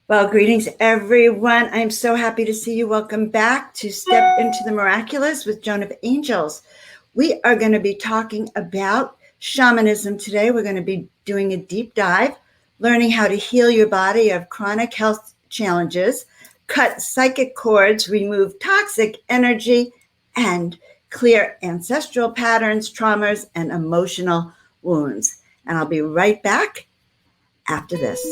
Well, greetings, everyone. I'm so happy to see you. Welcome back to Step into the Miraculous with Joan of Angels. We are going to be talking about shamanism today. We're going to be doing a deep dive, learning how to heal your body of chronic health challenges, cut psychic cords, remove toxic energy, and clear ancestral patterns, traumas, and emotional wounds. And I'll be right back after this.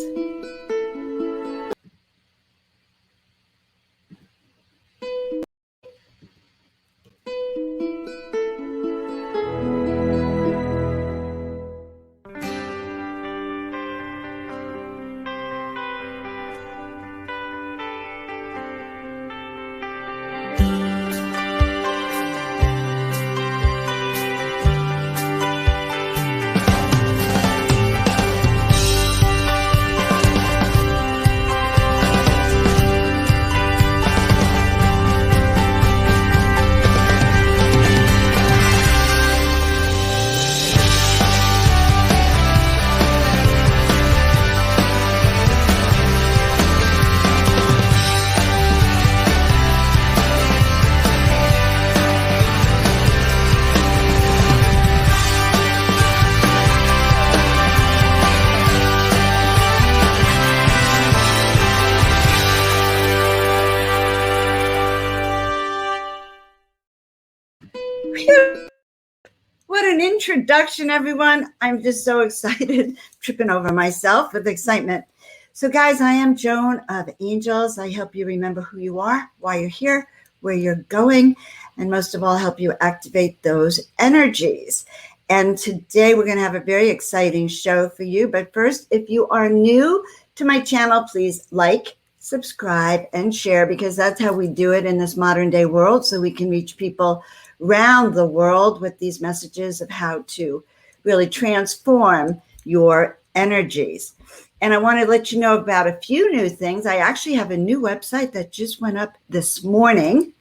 What an introduction, everyone. I'm just so excited, tripping over myself with excitement. So, guys, I am Joan of Angels. I help you remember who you are, why you're here, where you're going, and most of all, help you activate those energies. And today we're going to have a very exciting show for you. But first, if you are new to my channel, please like, subscribe, and share, because that's how we do it in this modern day world, so we can reach people around the world with these messages of how to really transform your energies. And I want to let you know about a few new things. I actually have a new website that just went up this morning.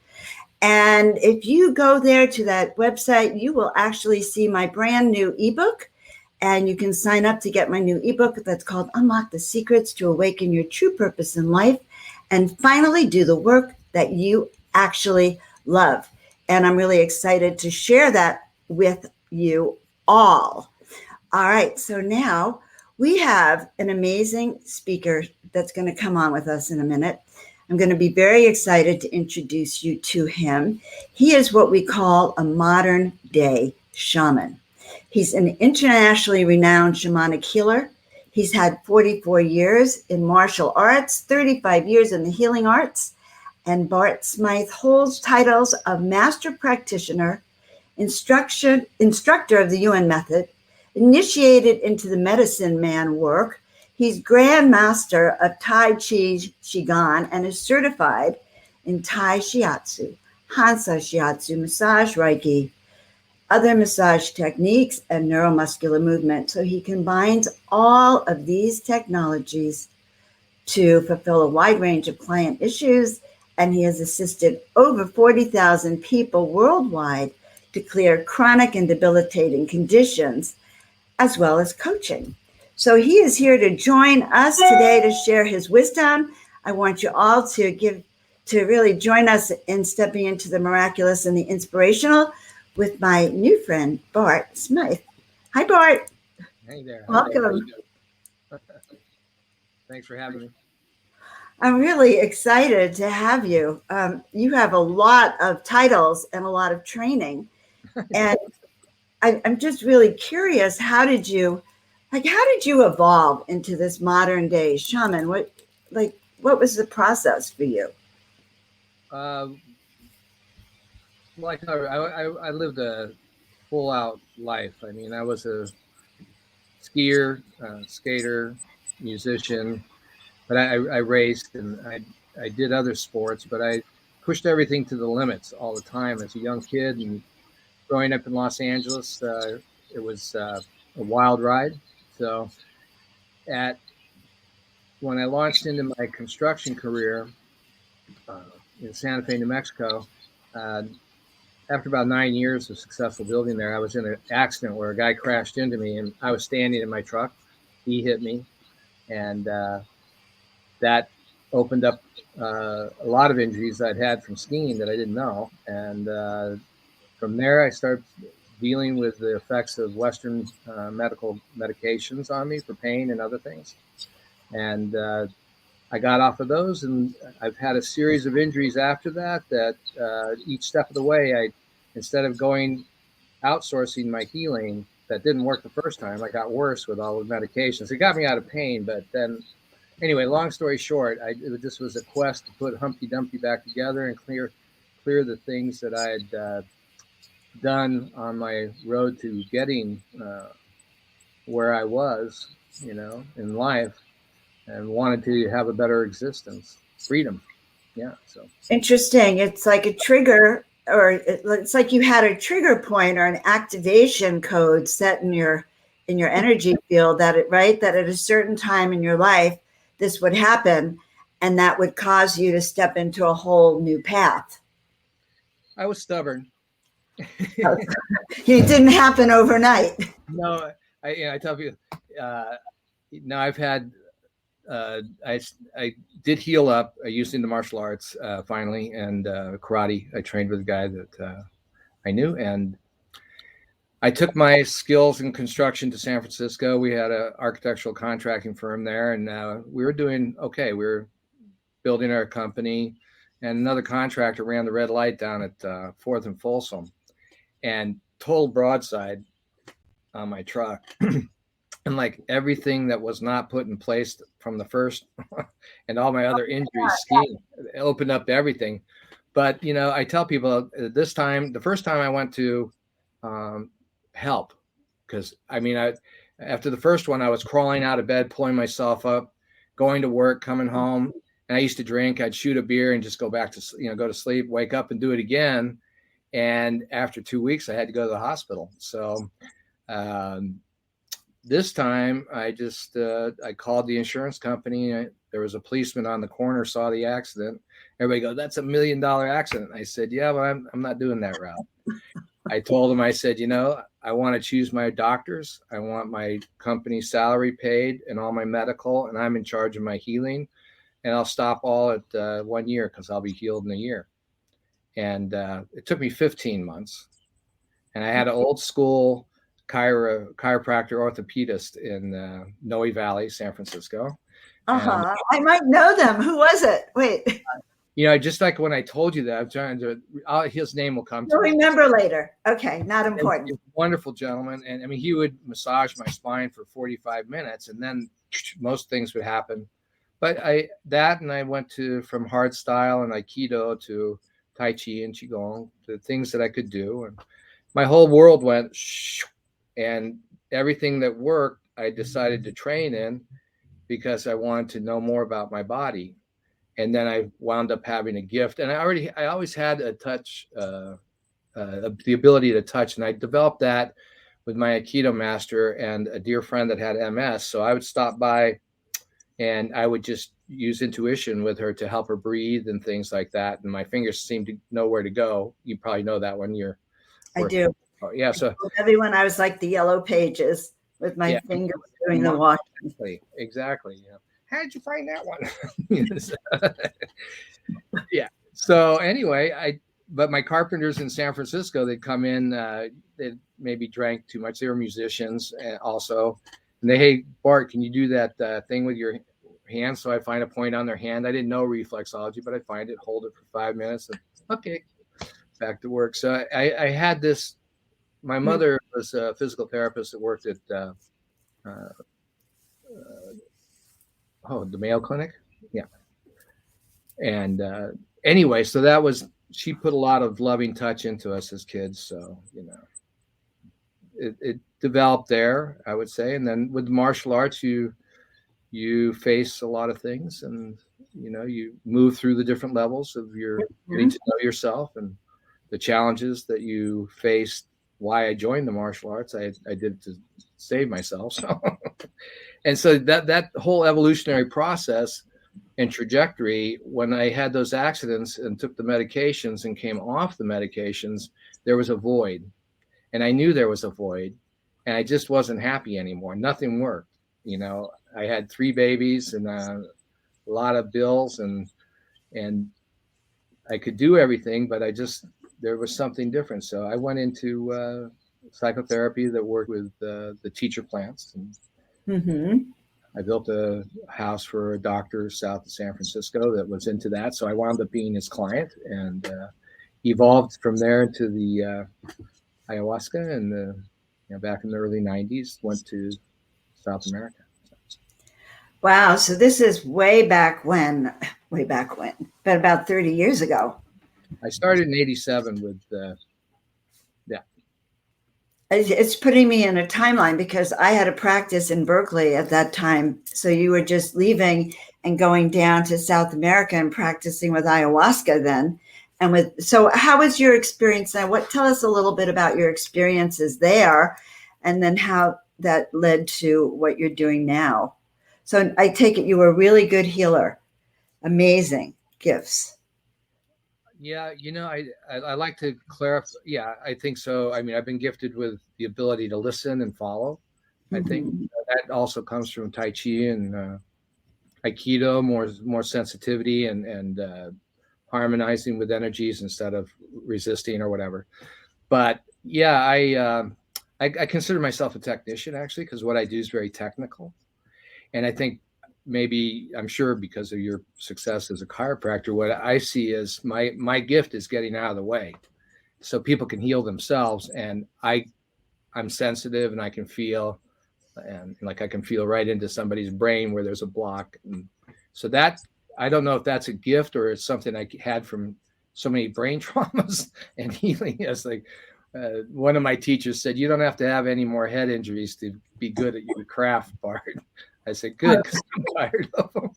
And if you go there to that website, you will actually see my brand new ebook. And you can sign up to get my new ebook that's called Unlock the Secrets to Awaken Your True Purpose in Life and finally do the work that you actually love. And I'm really excited to share that with you all. All right, so now we have an amazing speaker that's going to come on with us in a minute. I'm going to be very excited to introduce you to him. He is what we call a modern day shaman. He's an internationally renowned shamanic healer. He's had 44 years in martial arts, 35 years in the healing arts. And Bart Smythe holds titles of Master Practitioner, Instructor of the UN Method, initiated into the Medicine Man work. He's Grand Master of Tai Chi Qigong and is certified in Tai Shiatsu, Hansa Shiatsu, Massage Reiki, other massage techniques, and neuromuscular movement. So he combines all of these technologies to fulfill a wide range of client issues, and he has assisted over 40,000 people worldwide to clear chronic and debilitating conditions, as well as coaching. So he is here to join us today to share his wisdom. I want you all to really join us in stepping into the miraculous and the inspirational with my new friend, Bart Smythe. Hi, Bart. Hey there. Welcome. Thanks for having me. I'm really excited to have you. You have a lot of titles and a lot of training. And I'm just really curious, how did you evolve into this modern day shaman? What was the process for you? Like I lived a full out life. I mean, I was a skier, skater, musician, but I raced and I did other sports, but I pushed everything to the limits all the time as a young kid. And growing up in Los Angeles, it was a wild ride. So when I launched into my construction career in Santa Fe, New Mexico, after about 9 years of successful building there, I was in an accident where a guy crashed into me, and I was standing in my truck. He hit me, and that opened up a lot of injuries I'd had from skiing that I didn't know. And from there, I started dealing with the effects of Western medical medications on me for pain and other things. And I got off of those, and I've had a series of injuries after that each step of the way, instead of going outsourcing my healing that didn't work the first time, I got worse with all the medications. It got me out of pain, but then anyway, long story short, this was a quest to put Humpty Dumpty back together and clear the things that I had done on my road to getting where I was, in life, and wanted to have a better existence, freedom. Yeah. So Interesting. It's like a trigger, or it's like you had a trigger point or an activation code set in your energy field that that at a certain time in your life this would happen, and that would cause you to step into a whole new path. I was stubborn. It didn't happen overnight. No, I tell you, no, I've had. I did heal up. I used into martial arts finally, and karate. I trained with a guy that I knew, and I took my skills in construction to San Francisco. We had an architectural contracting firm there, and we were doing okay. We were building our company, and another contractor ran the red light down at 4th and Folsom, and total broadside on my truck. And like everything that was not put in place from the first and all my other injuries, skiing, opened up everything. But, I tell people this time, the first time I went to help, because after the first one, I was crawling out of bed, pulling myself up, going to work, coming home. And I used to drink. I'd shoot a beer and just go back to, go to sleep, wake up and do it again. And after 2 weeks, I had to go to the hospital. So, this time I just, I called the insurance company. There was a policeman on the corner, saw the accident. Everybody goes, "That's $1 million accident." I said, "Yeah, but I'm not doing that route." I told him, I said, I want to choose my doctors. I want my company salary paid and all my medical, and I'm in charge of my healing. And I'll stop all at 1 year because I'll be healed in a year. And it took me 15 months. And I had an old school chiropractor orthopedist in Noe Valley, San Francisco. I might know them. Who was it? Wait. Just like when I told you that, I'm trying to. His name will come to me. Remember later. Okay, not important. He's a wonderful gentleman, and he would massage my spine for 45 minutes, and then most things would happen. But I went from hard style and Aikido to Tai Chi and Qigong, to things that I could do, and my whole world went. And everything that worked, I decided to train in because I wanted to know more about my body. And then I wound up having a gift. And I always had a touch, the ability to touch. And I developed that with my Aikido master and a dear friend that had MS. So I would stop by and I would just use intuition with her to help her breathe and things like that. And my fingers seemed to know where to go. You probably know that when you're. I do. Yeah. So everyone, I was like the yellow pages with my fingers doing the walking. Exactly. Yeah. How did you find that one? Yeah. So anyway, but my carpenters in San Francisco, they'd come in, they maybe drank too much. They were musicians also. And hey, Bart, can you do that thing with your hand? So I find a point on their hand. I didn't know reflexology, but I'd find it, hold it for 5 minutes. And, okay, back to work. So I had this. My mother was a physical therapist that worked at the Mayo Clinic. Yeah. And anyway, so she put a lot of loving touch into us as kids. So, it developed there, I would say. And then with martial arts, you face a lot of things, and, you move through the different levels of your getting to know yourself and the challenges that you faced. Why I joined the martial arts, I did to save myself. So, and so that whole evolutionary process and trajectory, when I had those accidents and took the medications and came off the medications, there was a void, and I knew there was a void, and I just wasn't happy anymore. Nothing worked. I had 3 babies, and a lot of bills, and I could do everything, but there was something different. So I went into psychotherapy that worked with the teacher plants, and Mm-hmm. I built a house for a doctor south of San Francisco that was into that. So I wound up being his client, and evolved from there into the ayahuasca, and back in the early '90s, went to South America. Wow. So this is way back when, but about 30 years ago. I started in '87 with yeah. It's putting me in a timeline because I had a practice in Berkeley at that time. So you were just leaving and going down to South America and practicing with ayahuasca then. So how was your experience then? Tell us a little bit about your experiences there, and then how that led to what you're doing now. So I take it you were a really good healer. Amazing gifts. Yeah, I like to clarify. Yeah, I think so. I mean, I've been gifted with the ability to listen and follow. I think Mm-hmm. that also comes from Tai Chi and Aikido, more sensitivity and harmonizing with energies instead of resisting or whatever. But yeah, I consider myself a technician, actually, because what I do is very technical. And I think maybe, I'm sure because of your success as a chiropractor, what I see is my gift is getting out of the way so people can heal themselves. And I'm sensitive, and I can feel, and like I can feel right into somebody's brain where there's a block. And so that, I don't know if that's a gift or it's something I had from so many brain traumas and healing. It's like one of my teachers said, you don't have to have any more head injuries to be good at your craft part. I said, good, because I'm tired of them.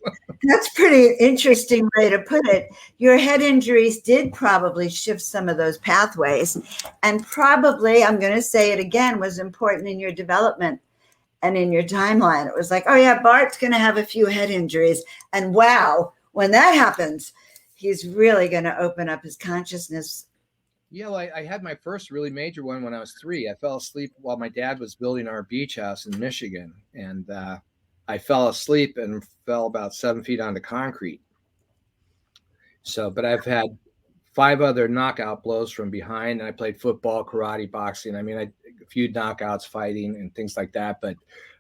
That's pretty interesting way to put it. Your head injuries did probably shift some of those pathways, and probably, I'm going to say it again, was important in your development and in your timeline. It was like, oh yeah, Bart's going to have a few head injuries, and wow, when that happens, he's really going to open up his consciousness. Yeah, well, I had my first really major one when I was 3. I fell asleep while my dad was building our beach house in Michigan, and I fell asleep and fell about 7 feet onto concrete. So, but I've had 5 other knockout blows from behind, and I played football, karate, boxing. I mean, a few knockouts, fighting, and things like that. But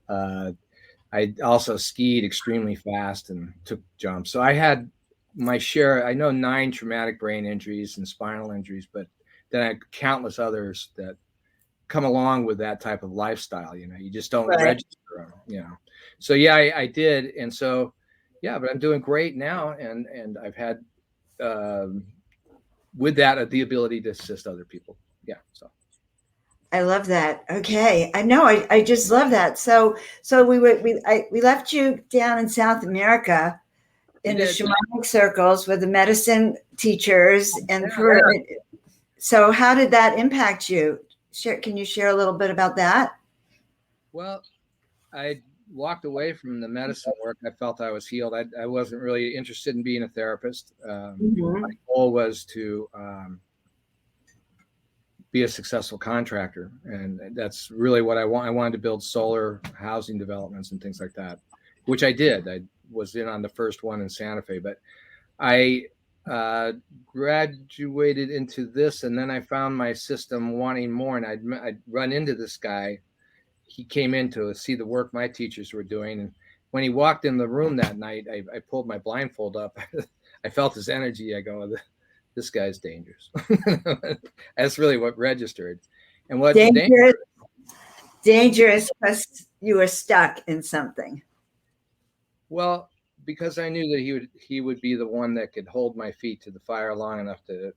I also skied extremely fast and took jumps. So I had my share. I know 9 traumatic brain injuries and spinal injuries, but then I had countless others that come along with that type of lifestyle. You just don't register them. So yeah, I did, and so yeah, but I'm doing great now, and I've had with that the ability to assist other people. Yeah, so I love that. Okay, I know. I just love that. So we left you down in South America in the shamanic circles with the medicine teachers and So how did that impact you? Can you share a little bit about that? Well, I walked away from the medicine work. I felt I was healed. I wasn't really interested in being a therapist. My goal was to be a successful contractor, and that's really what I want. I wanted to build solar housing developments and things like that, which I did. I was in on the first one in Santa Fe, but I graduated into this, and then I found my system wanting more, and I'd run into this guy. He came in to see the work my teachers were doing, and when he walked in the room that night, I pulled my blindfold up. I felt his energy. I go, this guy's dangerous. That's really what registered. And what dangerous because you were stuck in something. Well, because I knew that he would be the one that could hold my feet to the fire long enough to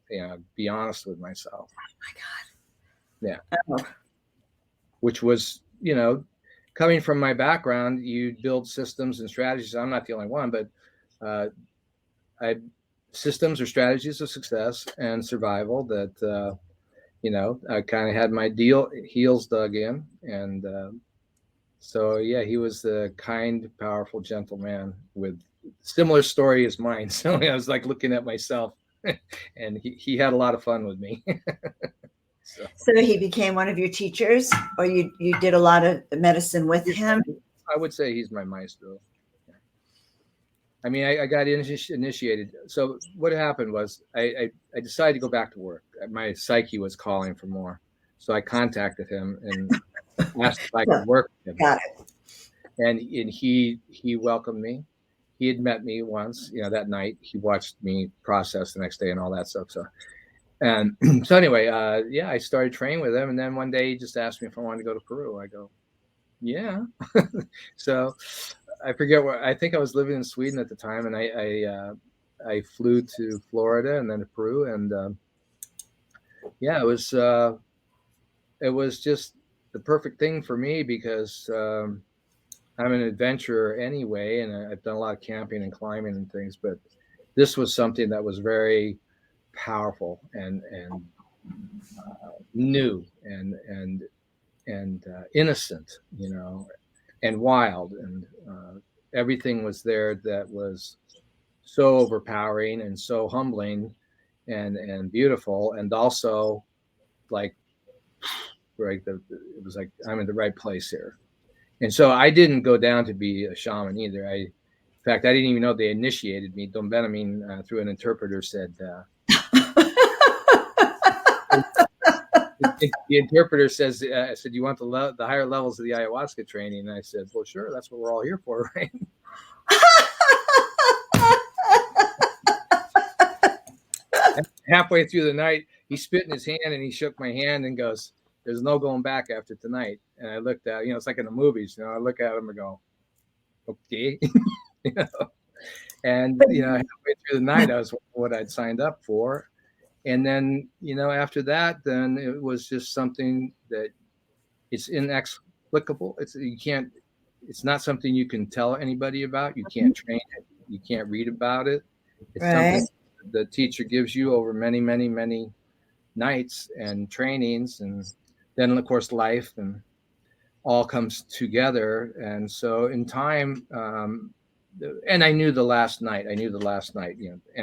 be honest with myself. Oh my God. Yeah. Oh. Which was, coming from my background, you build systems and strategies. I'm not the only one, but systems or strategies of success and survival that, I kind of had my heels dug in. And so, yeah, he was the kind, powerful, gentle man with similar story as mine. So I was like looking at myself, and he had a lot of fun with me. So he became one of your teachers, or you did a lot of medicine with him? I would say he's my maestro. I mean, I got initiated. So what happened was I decided to go back to work. My psyche was calling for more. So I contacted him and asked if I could work with him. Got it. And he welcomed me. He had met me once, that night. He watched me process the next day and all that stuff. So, and so anyway, I started training with him. And then one day he just asked me if I wanted to go to Peru. I go, yeah. So I forget where. I think I was living in Sweden at the time, and I flew to Florida and then to Peru, and it was just the perfect thing for me because I'm an adventurer anyway, and I've done a lot of camping and climbing and things, but this was something that was very powerful and new and innocent, and wild, and everything was there that was so overpowering and so humbling and beautiful, and also like it was like I'm in the right place here. And so I didn't go down to be a shaman either. In fact, I didn't even know they initiated me. Don Benjamin, through an interpreter, said, the interpreter says, I said, you want the higher levels of the ayahuasca training? And I said, well, sure, that's what we're all here for, right? Halfway through the night, he spit in his hand and he shook my hand and goes, there's no going back after tonight. And I looked at, it's like in the movies, I look at him and go, okay. And, halfway through the night, I was what I'd signed up for. And then, after that, then it was just something that it's inexplicable. It's not something you can tell anybody about. You can't train it. You can't read about it. It's something the teacher gives you over many, many, many nights and trainings. And then, of course, life and all comes together. And so in time, and I knew the last night, and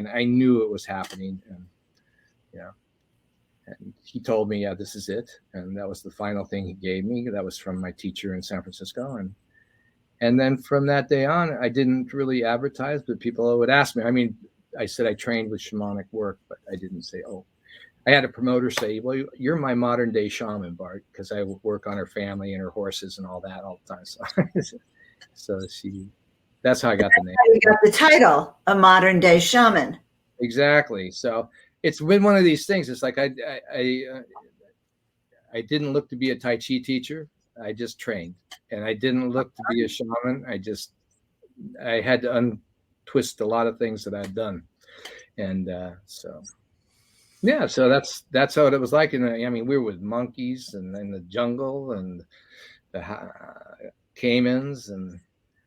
I knew it was happening. And, and he told me, this is it. And that was the final thing he gave me. That was from my teacher in San Francisco. And then from that day on, I didn't really advertise, but people would ask me. I mean, I said I trained with shamanic work, but I didn't say, I had a promoter say, well, you're my modern day shaman, Bart, because I work on her family and her horses and all that all the time. So that's how I got the name. You got the title, a modern day shaman. Exactly. So it's been one of these things. It's like I didn't look to be a Tai Chi teacher. I just trained, and I didn't look to be a shaman. I had to untwist a lot of things that I'd done. And so that's how it was like. And I mean, we were with monkeys and in the jungle and the caimans, and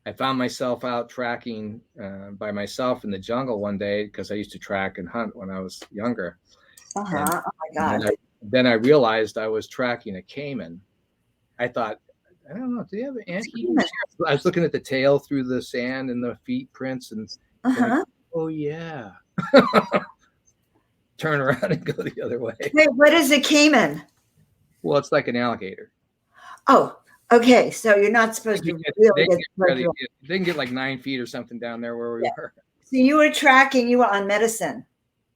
I found myself out tracking by myself in the jungle one day because I used to track and hunt when I was younger. Oh my God. Then I realized I was tracking a caiman. I thought, I don't know, do they have an ant? I was looking at the tail through the sand and the feet prints, and like, oh yeah. Turn around and go the other way. Wait, what is a caiman? Well, it's like an alligator. Oh, okay. So you're not supposed to they can get like 9 feet or something down there where we were. So you were tracking, you were on medicine,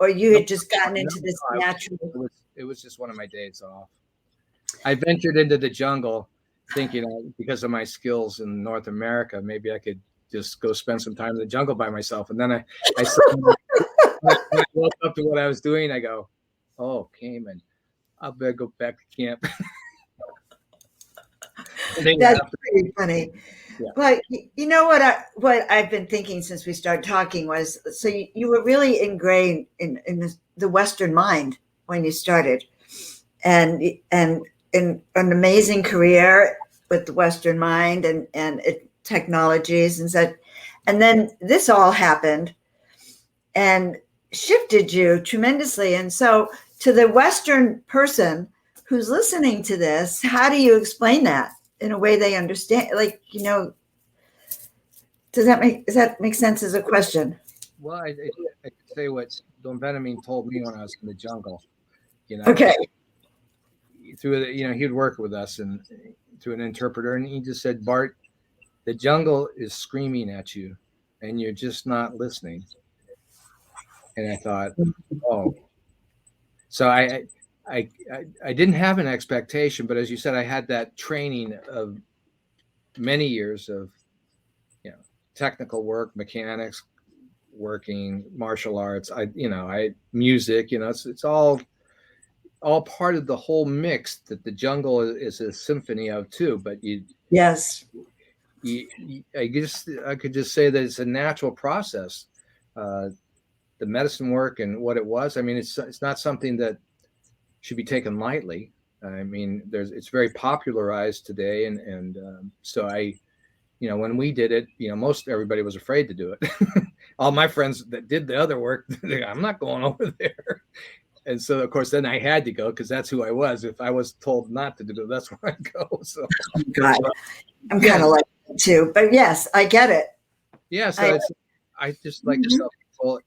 or you had just gotten into this natural. It was just one of my days off. I ventured into the jungle thinking because of my skills in North America, maybe I could just go spend some time in the jungle by myself. And then I when I woke up to what I was doing, I go, oh, caiman, I better go back to camp. That's pretty funny. Yeah. But you know what I've been thinking since we started talking was, so you were really ingrained in the Western mind when you started, and in an amazing career with the Western mind and technologies and such. And then this all happened and shifted you tremendously. And so to the Western person who's listening to this, how do you explain that in a way they understand? Like, does that make sense as a question? Well, I could say what Don Benjamin told me when I was in the jungle. Okay. Through he'd work with us and through an interpreter, and he just said, Bart, the jungle is screaming at you and you're just not listening. And I thought, oh, so I didn't have an expectation, but as you said, I had that training of many years of, technical work, mechanics, working, martial arts. I music. It's all part of the whole mix that the jungle is a symphony of too. But yes, I guess I could just say that it's a natural process. The medicine work and what it was. I mean, it's not something that should be taken lightly. I mean, it's very popularized today, and so when we did it, most everybody was afraid to do it. All my friends that did the other work, I'm not going over there. And so, of course, then I had to go because that's who I was. If I was told not to do it, that's where I go. So, God, I'm kind of like that too. But yes, I get it. Yeah. So I just like to tell people,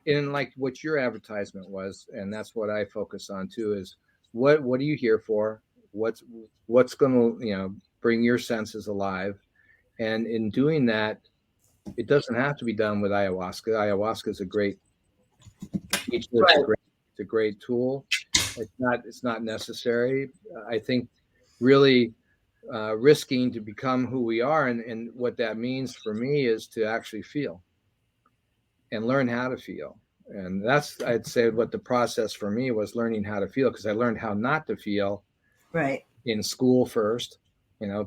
in like what your advertisement was, and that's what I focus on too, is what are you here for? What's going to bring your senses alive? And in doing that, it doesn't have to be done with ayahuasca. Ayahuasca is a great teacher. Right. It's a great tool. It's not necessary. I think really risking to become who we are, and what that means for me is to actually feel and learn how to feel. And that's, I'd say, what the process for me was, learning how to feel, because I learned how not to feel right in school first,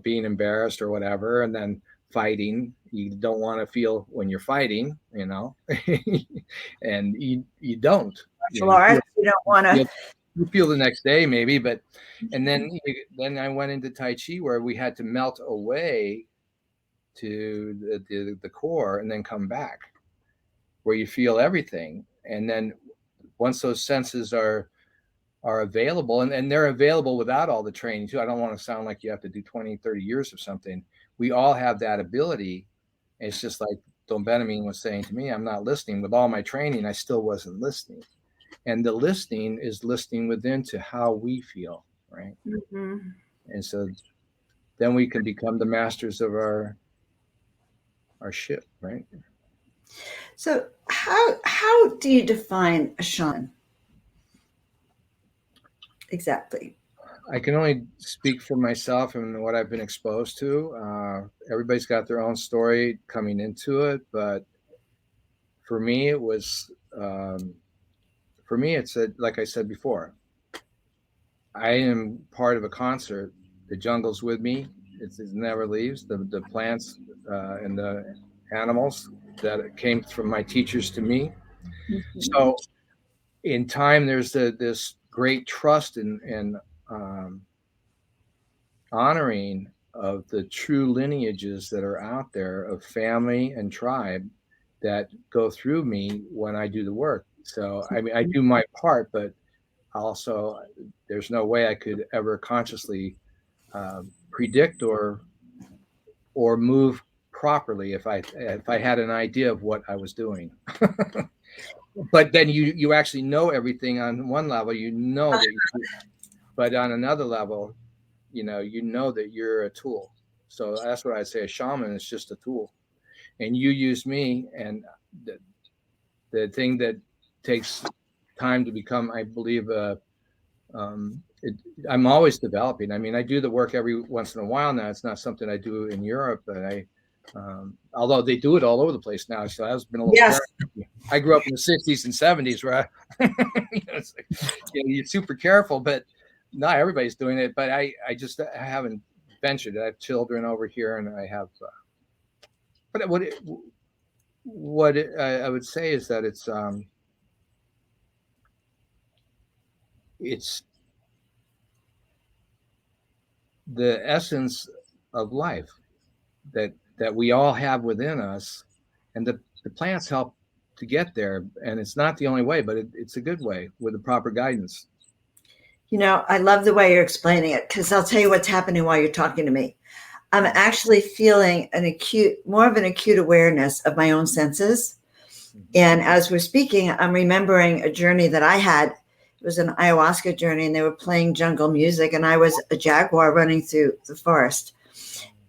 being embarrassed or whatever, and then fighting. You don't want to feel when you're fighting, and you don't. Martial arts, you don't want to. You feel the next day maybe, but and then I went into Tai Chi, where we had to melt away to the core and then come back, where you feel everything. And then once those senses are available, and they're available without all the training too. I don't want to sound like you have to do 20, 30 years of something. We all have that ability. It's just like Don Benjamin was saying to me, I'm not listening. With all my training, I still wasn't listening. And the listening is listening within to how we feel, right? Mm-hmm. And so then we can become the masters of our ship, right? So how do you define a shaman? Exactly. I can only speak for myself and what I've been exposed to. Everybody's got their own story coming into it, but for me, it was, it's like I said before, I am part of a concert. The jungle's with me. It never leaves. The plants and the animals that came from my teachers to me. Mm-hmm. So in time, there's this great trust and honoring of the true lineages that are out there of family and tribe that go through me when I do the work. So, I mean, I do my part, but also there's no way I could ever consciously predict or move properly if I had an idea of what I was doing. But then you actually know everything on one level, that but on another level, you know that you're a tool. So that's what I'd say. A shaman is just a tool, and you use me. And the thing that takes time to become, I believe, I'm always developing. I mean, I do the work every once in a while now. It's not something I do in Europe, but although they do it all over the place now. So I've been a little careful. I grew up in the 60s and 70s, where it's like, you're super careful, but not everybody's doing it. But I haven't ventured. I have children over here, and I have. But I would say is that it's the essence of life that we all have within us, and the plants help to get there. And it's not the only way, but it's a good way with the proper guidance. I love the way you're explaining it, because I'll tell you what's happening while you're talking to me. I'm actually feeling more of an acute awareness of my own senses. And as we're speaking, I'm remembering a journey that I had. It was an ayahuasca journey, and they were playing jungle music, and I was a jaguar running through the forest.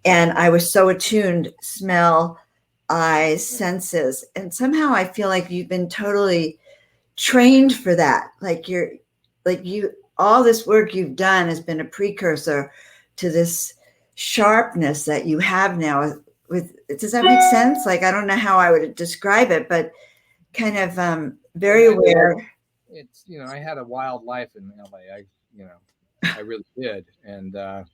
And I was so attuned, smell, eyes, senses. And somehow I feel like you've been totally trained for that. All this work you've done has been a precursor to this sharpness that you have now. Does that make sense? Like, I don't know how I would describe it, but kind of very aware. It's, I had a wild life in LA. I really did. And I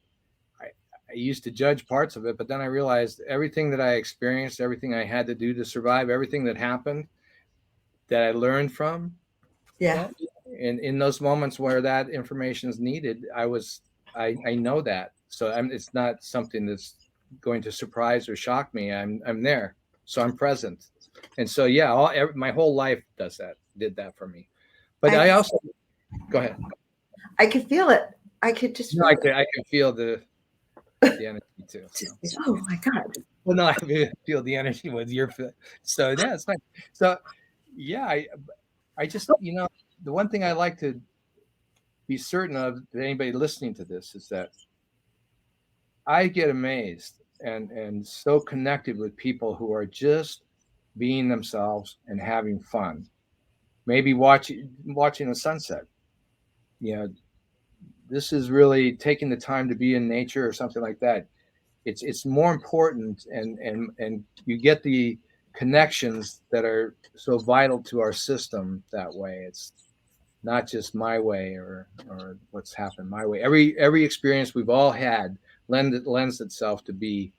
used to judge parts of it, but then I realized everything that I experienced, everything I had to do to survive, everything that happened that I learned from. Yeah. Well, in those moments where that information is needed, I know that. So it's not something that's going to surprise or shock me. I'm there. So I'm present. And so, yeah, my whole life did that for me. But I also, go ahead. I could feel it. I could just. No, I could feel the energy too. So. Oh my God. Well, no, I feel the energy with your. So yeah, it's fine. So yeah, I just, the one thing I like to be certain of, that anybody listening to this, is that I get amazed and so connected with people who are just being themselves and having fun. Maybe watching the sunset. This is really taking the time to be in nature or something like that. It's more important, and you get the connections that are so vital to our system that way. It's not just my way or what's happened my way. Every experience we've all had lends itself to be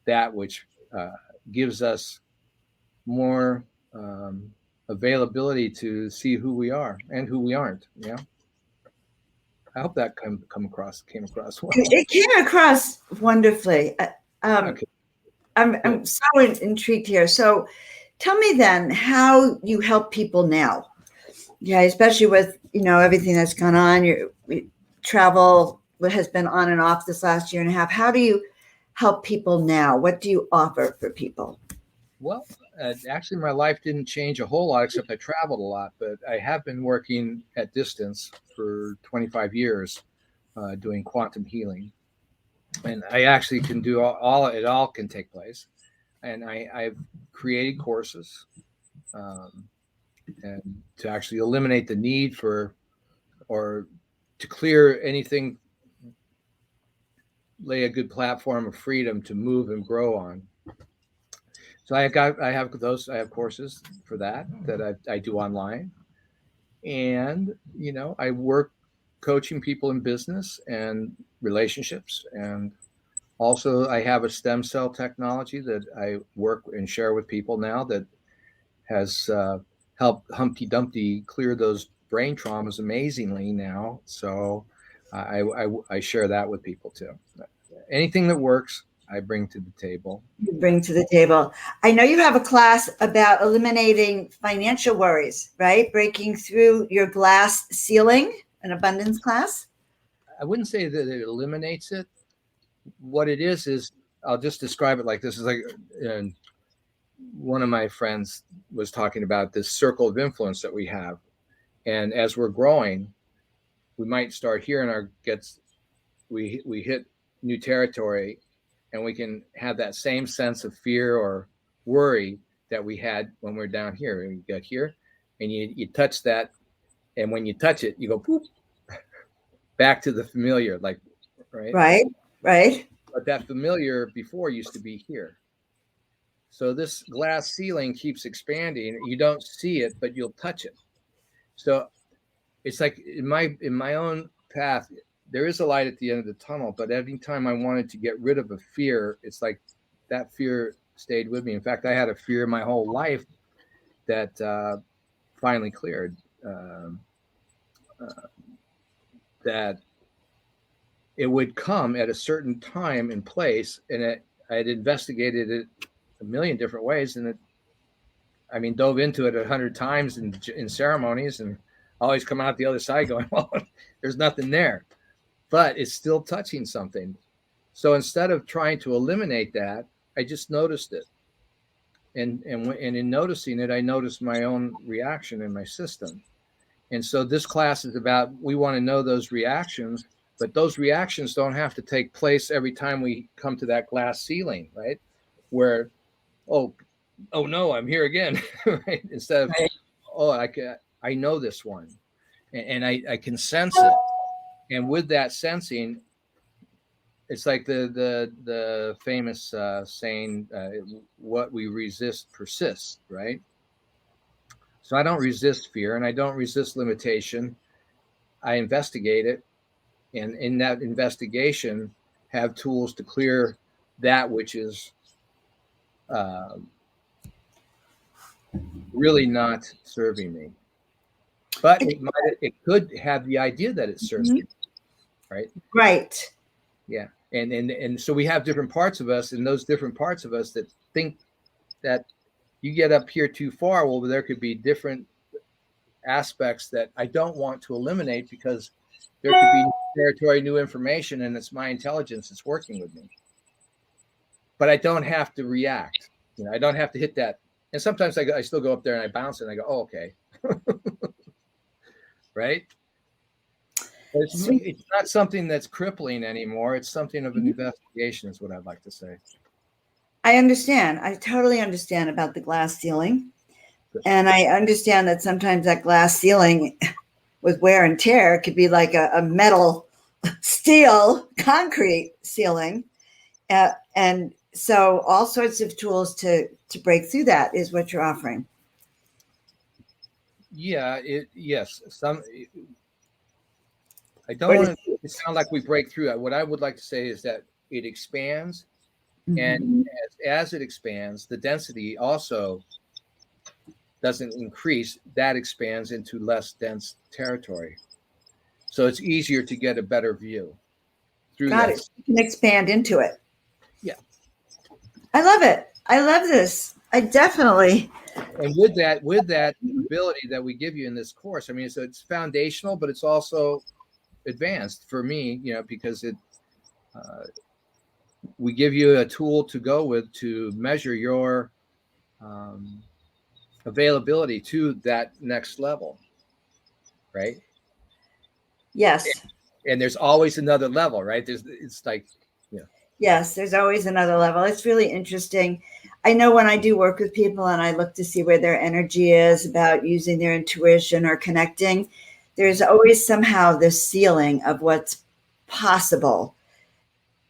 that which gives us more availability to see who we are and who we aren't. Yeah. I hope that came across well. It came across wonderfully. Okay. I'm so intrigued here. So tell me then how you help people now. Yeah, especially with, everything that's gone on. Your travel has been on and off this last year and a half. How do you help people now? What do you offer for people? Well, actually, my life didn't change a whole lot, except I traveled a lot. But I have been working at distance for 25 years, doing quantum healing, and I actually can do it all can take place. And I've created courses, and to actually eliminate the need for, or to clear anything, lay a good platform of freedom to move and grow on. So I have courses for that I do online, and I work coaching people in business and relationships, and also I have a stem cell technology that I work and share with people now that has helped Humpty Dumpty clear those brain traumas amazingly now. So I share that with people too. Anything that works, I bring to the table. You bring to the table. I know you have a class about eliminating financial worries, right? Breaking through your glass ceiling, an abundance class. I wouldn't say that it eliminates it. What it is I'll just describe it like this. Is like, one of my friends was talking about this circle of influence that we have. And as we're growing, we might start here in we hit new territory, and we can have that same sense of fear or worry that we had when we're down here. And you get here and you touch that. And when you touch it, you go poop back to the familiar, like, right. But that familiar before used to be here. So this glass ceiling keeps expanding. You don't see it, but you'll touch it. So it's like in my own path, there is a light at the end of the tunnel, but every time I wanted to get rid of a fear, it's like that fear stayed with me. In fact, I had a fear my whole life that finally cleared. That it would come at a certain time and place, and I had investigated it a million different ways, and dove into it 100 times in ceremonies, and always come out the other side going, well, there's nothing there. But it's still touching something. So instead of trying to eliminate that, I just noticed it. And in noticing it, I noticed my own reaction in my system. And so this class is about, we want to know those reactions, but those reactions don't have to take place every time we come to that glass ceiling, right? Where oh, oh no, I'm here again, right? Instead of, Right. oh, I know this one, and I can sense it, and with that sensing, it's like the famous saying, "What we resist persists," right? So I don't resist fear, and I don't resist limitation. I investigate it, and in that investigation, have tools to clear that which is uh, really not serving me. But it could have the idea that it serves me, right? Right. Yeah, and so we have different parts of us, and those different parts of us that think that you get up here too far. Well, there could be different aspects that I don't want to eliminate because there could be new territory, new information, and it's my intelligence that's working with me. But I don't have to react. I don't have to hit that. And sometimes I still go up there and I bounce and I go, oh, okay, right? It's not something that's crippling anymore. It's something of an investigation, is what I'd like to say. I understand. I totally understand about the glass ceiling. And I understand that sometimes that glass ceiling with wear and tear could be like a metal, steel, concrete ceiling. And so all sorts of tools to break through that is what you're offering. Yeah, yes. I don't want it to sound like we break through it. What I would like to say is that it expands, and as it expands, the density also doesn't increase. That expands into less dense territory. So it's easier to get a better view through Got that. it. You can expand into it. Yeah. I love it. I love this. I definitely. And with that ability that we give you in this course, I mean, so it's foundational, but it's also advanced for me, because we give you a tool to go with to measure your availability to that next level, right? Yes. And there's always another level, right? It's like, Yes, there's always another level. It's really interesting. I know when I do work with people and I look to see where their energy is about using their intuition or connecting, there's always somehow this ceiling of what's possible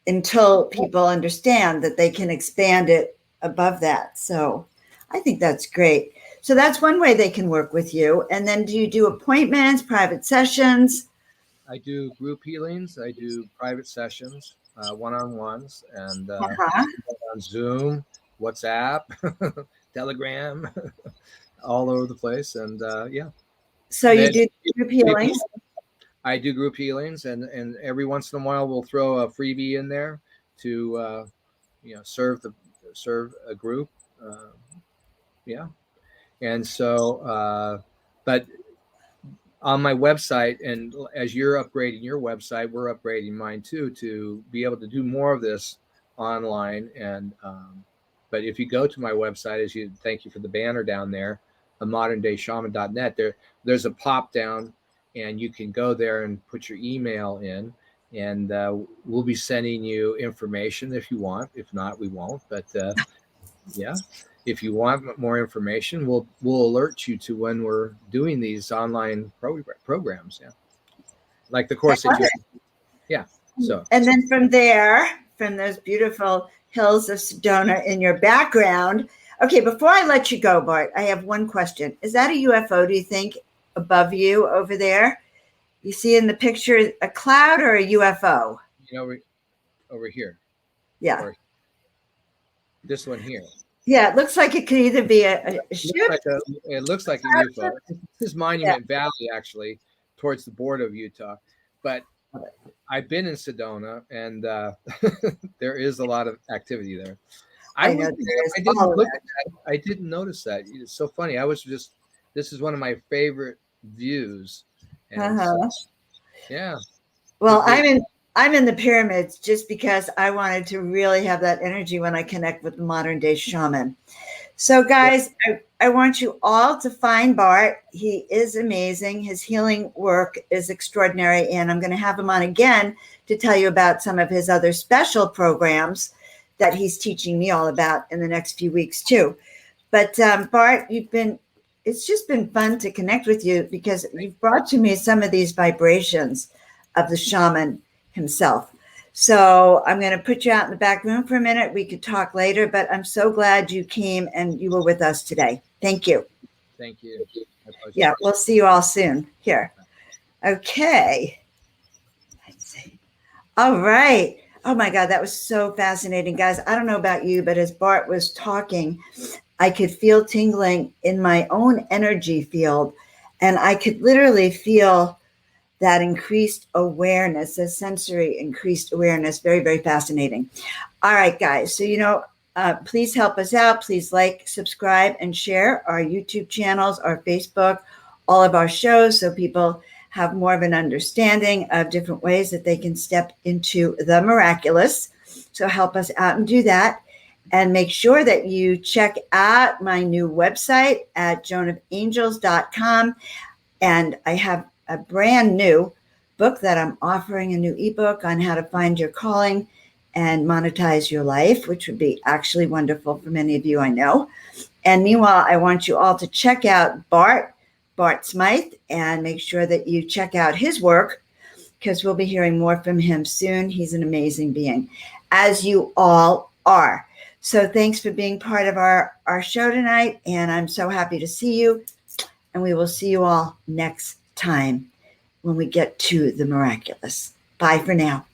until people understand that they can expand it above that. So I think that's great. So that's one way they can work with you. And then do you do appointments, private sessions? I do group healings. I do private sessions, one-on-ones, and on Zoom, WhatsApp, Telegram, all over the place. And yeah. So you do group healings? I do group healings, and every once in a while we'll throw a freebie in there to serve a group. Yeah. And so, but on my website, and as you're upgrading your website, we're upgrading mine too, to be able to do more of this online. And but if you go to my website, thank you for the banner down there, moderndayshaman.net, there's a pop down, and you can go there and put your email in, and we'll be sending you information if you want. If not, we won't. But yeah. If you want more information, we'll alert you to when we're doing these online programs. Yeah, like the course that you. Yeah. So. And then from there, from those beautiful hills of Sedona in your background. Okay, before I let you go, Bart, I have one question. Is that a UFO? Do you think above you over there? You see in the picture a cloud or a UFO? Over here. Yeah. Or this one here. Yeah, it looks like it could either be a ship. It looks like a UFO. This is Monument Valley, actually, towards the border of Utah. But I've been in Sedona, and there is a lot of activity there. I didn't notice that. It's so funny. This is one of my favorite views. And yeah. Well, I'm in the pyramids just because I wanted to really have that energy when I connect with the modern day shaman. So guys, I want you all to find Bart. He is amazing. His healing work is extraordinary. And I'm going to have him on again to tell you about some of his other special programs that he's teaching me all about in the next few weeks too. But Bart, it's just been fun to connect with you because you've brought to me some of these vibrations of the shaman himself. So I'm going to put you out in the back room for a minute. We could talk later, but I'm so glad you came and you were with us today. Thank you. Thank you. Yeah, we'll see you all soon. Here. Okay. Let's see. All right. Oh my God, that was so fascinating, guys. I don't know about you, but as Bart was talking, I could feel tingling in my own energy field, and I could literally feel that increased awareness, a sensory increased awareness. Very, very fascinating. All right, guys. So, please help us out. Please like, subscribe, and share our YouTube channels, our Facebook, all of our shows, so people have more of an understanding of different ways that they can step into the miraculous. So help us out and do that. And make sure that you check out my new website at joanofangels.com. And I have a brand new book that I'm offering, a new ebook on how to find your calling and monetize your life, which would be actually wonderful for many of you, I know. And meanwhile, I want you all to check out Bart Smythe, and make sure that you check out his work, because we'll be hearing more from him soon. He's an amazing being, as you all are. So thanks for being part of our show tonight, and I'm so happy to see you. And we will see you all next time when we get to the miraculous. Bye for now.